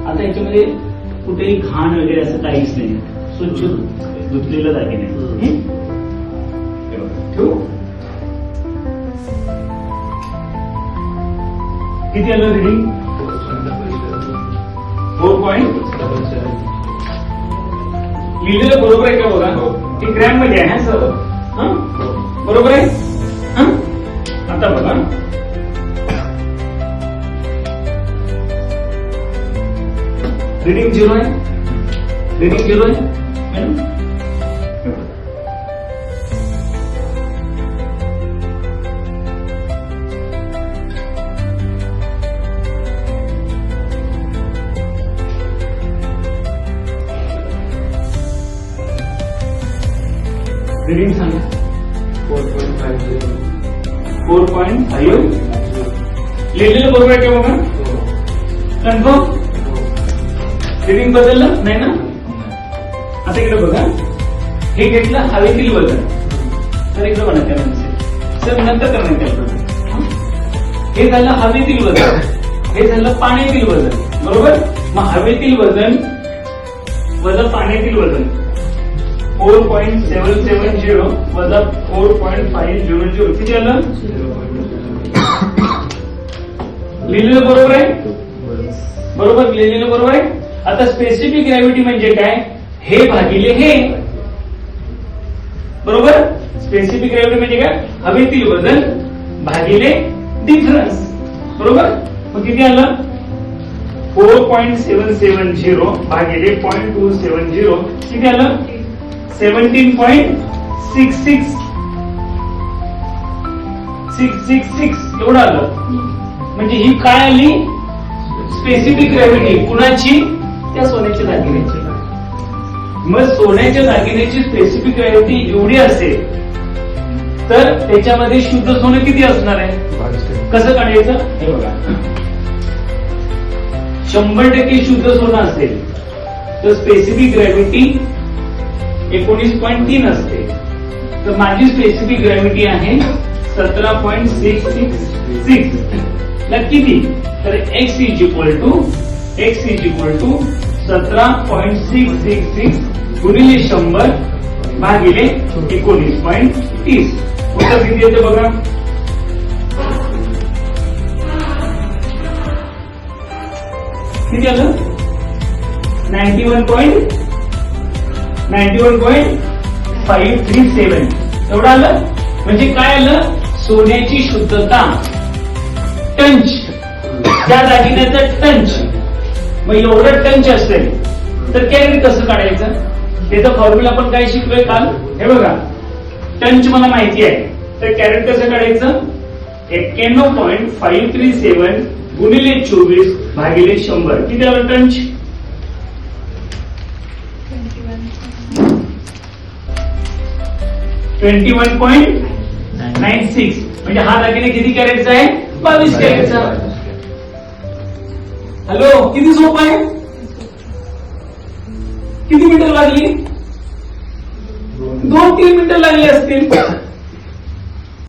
आता याच्यामध्ये कुठेही घाण वगैरे असं काहीच नाही, स्वच्छ धुतलेलं दागिने आहे. ठेवू? किती आलं रिडिंग? 4.77. लिहिलेलं बरोबर आहे का बघा? ते ग्रॅम मध्ये आहे सर. बरोबर आहे. आता बघा, रीडिंग 0 आहे. रीडिंग 0 आहे मॅडम. रीडिंग सांगा. 4.50. लिहिलेलं बरोबर आहे का बघा? कन्फर्म? रीडिंग बदललं नाही ना? आता इकडे बघा, हे घेतलं हवेतील वजन. तर इकडे बघा त्यानंतर सर नंतर करण्यात यायचं. हे झालं हवेतील वजन, हे झालं पाण्यातील वजन. बरोबर? मग हवेतील वजन वजा पाण्यातील वजन 4.770 वजा 4.500 किती आलं? लिहिलेलं बरोबर आहे? बरोबर, लिहिलेलं बरोबर आहे. आता स्पेसिफिक ग्रॅव्हिटी म्हणजे काय? हे भागिले हे. बरोबर? स्पेसिफिक ग्रॅव्हिटी म्हणजे काय? हवेतील वजन भागिले डिफरन्स. बरोबर? मग किती आलं? 4.770 भागिले 0.270 किती आलं? 17.666 एवढं आलं. म्हणजे ही काय आली? Specific gravity. कुणाची? त्या सोन्याच्या दागिन्याची. मग सोन्याच्या दागिन्याची स्पेसिफिक ग्रॅव्हिटी एवढी असेल तर त्याच्यामध्ये शुद्ध सोनं किती असणार आहे? कसं काढायचं? हे बघा, 100% शुद्ध सोनं असेल तर स्पेसिफिक ग्रॅव्हिटी 19.3 असते. तर माझी स्पेसिफिक ग्रॅव्हिटी आहे 17.666. किती? तर x इज इक्वल टू 17.666 गुणिले 100 भागिले 19.30. उत्तर किती येते बघा? किती आलं? 91.537 एवढं आलं. म्हणजे काय आलं? सोन्याची शुद्धता टंच, त्या दागिन्याचा टंच. मग एवढं टंच असेल तर कॅरेट कसं काढायचं? त्याचा फॉर्म्युला आपण काय शिकलोय काल? हे बघा, टंच मला माहिती आहे, तर कॅरेट कसं काढायचं? 91.537 गुणिले 24 भागिले 100 किती आलं टंच? 21.96. म्हणजे हा दागिने किती कॅरेटचा आहे? 22 कॅरेटचा. हॅलो, किती सोपं आहे? किती मिनिटं लागली? 2-3 मिनिटं लागली असतील.